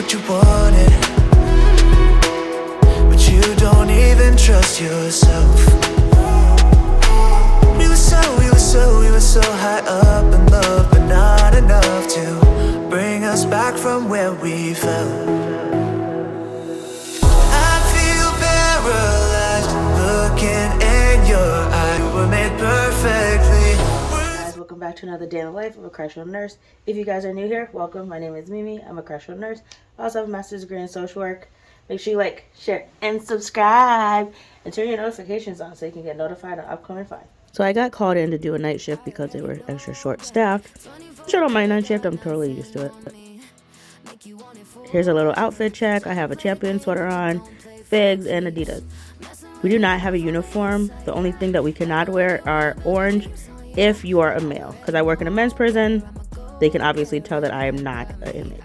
what you wanted, but you don't even trust yourself. We were so high up in love, but not enough to bring us back from where we fell. I feel paralyzed looking in your eyes. We were made perfectly. Guys, welcome back to another day in the life of a correctional nurse. If you guys are new here, welcome. My name is Mimi. I'm a correctional nurse. I also have a master's degree in social work. Make sure you like, share, and subscribe, and turn your notifications on so you can get notified on upcoming finds. So I got called in to do a night shift because they were extra short-staffed. Sure, don't mind night shift. I'm totally used to it. Here's a little outfit check. I have a Champion sweater on, figs, and Adidas. We do not have a uniform. The only thing that we cannot wear are orange if you are a male. Because I work in a men's prison, they can obviously tell that I am not an inmate.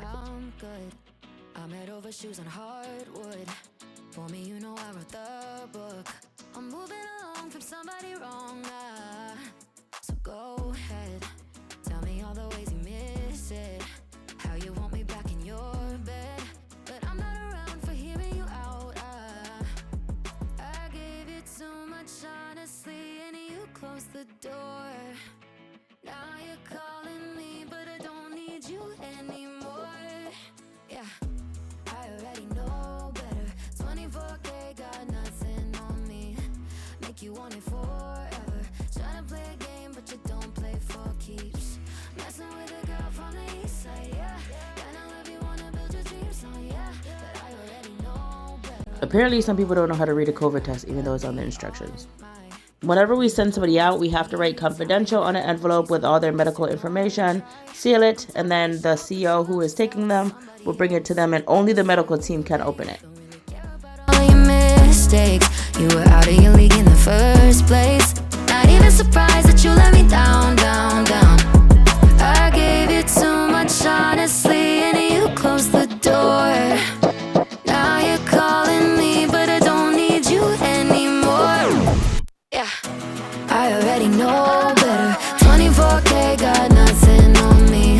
So go ahead, tell me all the ways you miss it, how you want me back in your bed, but I'm not around for hearing you out. I gave you too much honestly and you closed the door. Now you're calling me but I don't need you anymore. Yeah, I already know better. 24K got nothing on me, make you want it forever. Tryna play a game, but you don't play for keeps. Messing with a girl from the east side, yeah. Kinda love you, wanna build your dreams on, yeah. But I already know better. Apparently, some people don't know how to read a COVID test, even though it's on the instructions. Whenever we send somebody out, we have to write confidential on an envelope with all their medical information, seal it, and then the CEO who is taking them will bring it to them, and only the medical team can open it. All your mistakes, you were out of your league in the first place. Not even surprised that you let me down, down, down. I gave you too much honestly and you closed the door. Now you're calling me but I don't need you anymore. Yeah, I already know better. 24K got nothing on me,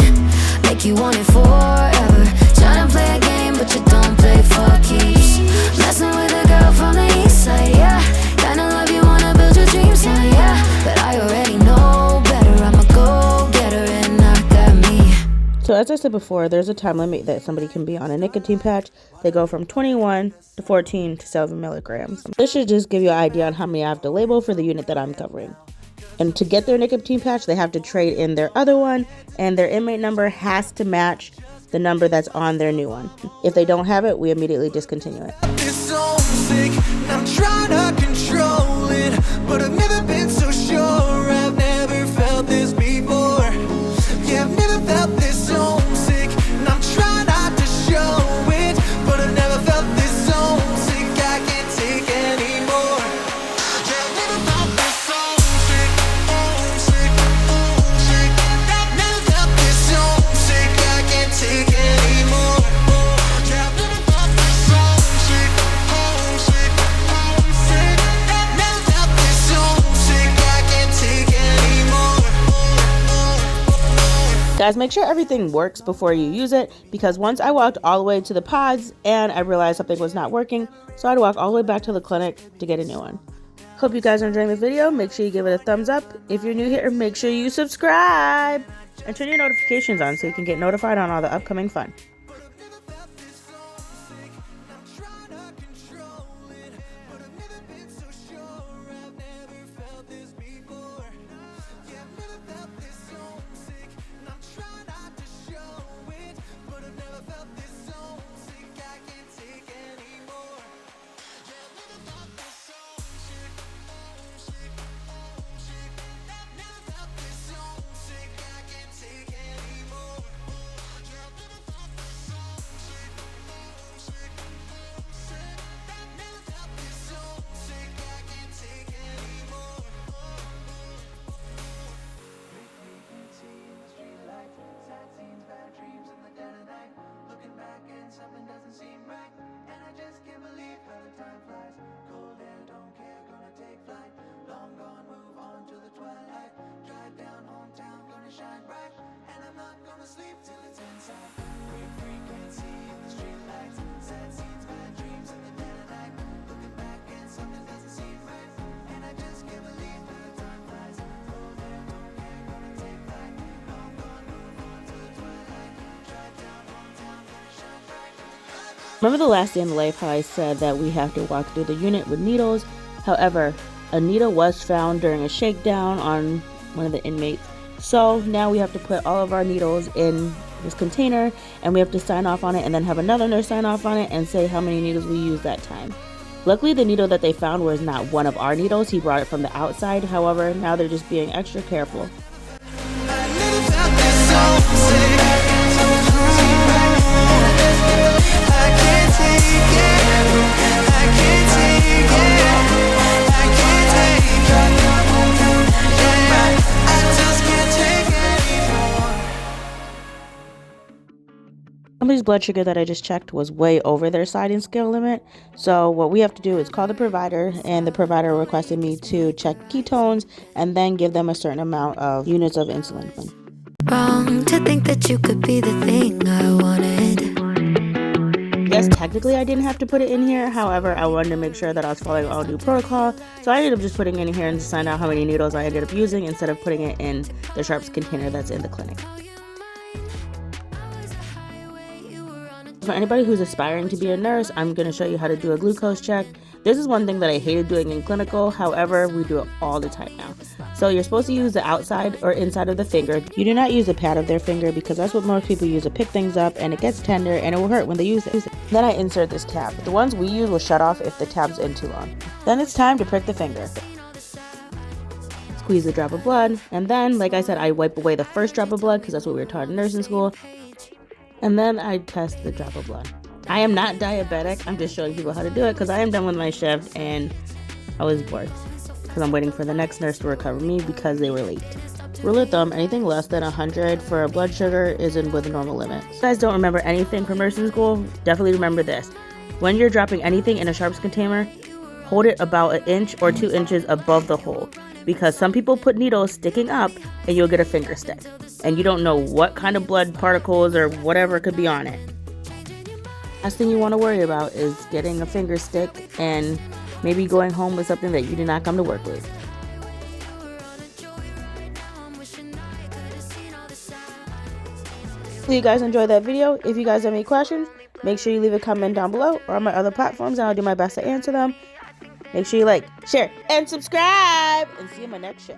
make you want it forever. Tryna play a game but you don't play for keeps. Messing with a girl from the east side, yeah. Kinda love you, wanna build your dreams on, yeah. But I already know better, I'm a go-getter and I got me. So as I said before, there's a time limit that somebody can be on a nicotine patch. They go from 21 to 14 to 7 milligrams. This should just give you an idea on how many I have to label for the unit that I'm covering. And to get their nicotine patch, they have to trade in their other one, and their inmate number has to match the number that's on their new one. If they don't have it, we immediately discontinue it. It's so sick, I'm trying to control it, but I've never been so sure. I've never felt this before. Yeah, I've never felt this so sick, and I'm trying not to show it, but I've never felt this so sick. I can't take anymore. Yeah, I've never felt this so sick, oh sick, oh sick. I've never felt this so sick. I can't take anymore. Yeah, I've never felt this so sick, oh sick, oh sick. I've never felt this so sick. I can't take anymore. Guys, make sure everything works before you use it, because once I walked all the way to the pods and I realized something was not working, so I had to walk all the way back to the clinic to get a new one. Hope you guys are enjoying this video. Make sure you give it a thumbs up. If you're new here, make sure you subscribe and turn your notifications on so you can get notified on all the upcoming fun. Remember the last day in life how I said that we have to walk through the unit with needles? However, a needle was found during a shakedown on one of the inmates. So now we have to put all of our needles in this container and we have to sign off on it and then have another nurse sign off on it and say how many needles we used that time. Luckily, the needle that they found was not one of our needles. He brought it from the outside. However, now they're just being extra careful. Somebody's blood sugar that I just checked was way over their sliding scale limit. So what we have to do is call the provider, and the provider requested me to check ketones and then give them a certain amount of units of insulin. Wrong to think that you could be the thing I wanted. Yes, technically I didn't have to put it in here. However, I wanted to make sure that I was following all new protocol. So I ended up just putting it in here and just find out how many needles I ended up using instead of putting it in the sharps container that's in the clinic. For anybody who's aspiring to be a nurse, I'm going to show you how to do a glucose check. This is one thing that I hated doing in clinical. However, we do it all the time now. So you're supposed to use the outside or inside of the finger. You do not use the pad of their finger because that's what most people use to pick things up, and it gets tender and it will hurt when they use it. Then I insert this tab. The ones we use will shut off if the tab's in too long. Then it's time to prick the finger. Squeeze a drop of blood, and then, like I said, I wipe away the first drop of blood because that's what we were taught in nursing school. And then I test the drop of blood. I am not diabetic. I'm just showing people how to do it because I am done with my shift and I was bored because I'm waiting for the next nurse to recover me because they were late. Rule of thumb, anything less than 100 for a blood sugar is in with the normal limit. If you guys don't remember anything from nursing school, definitely remember this. When you're dropping anything in a sharps container, hold it about 1 inch or 2 inches above the hole, because some people put needles sticking up and you'll get a finger stick and you don't know what kind of blood particles or whatever could be on it. Last thing you want to worry about is getting a finger stick and maybe going home with something that you did not come to work with. Hopefully you guys enjoyed that video. If you guys have any questions, make sure you leave a comment down below or on my other platforms and I'll do my best to answer them. Make sure you like, share, and subscribe, and see you in my next show.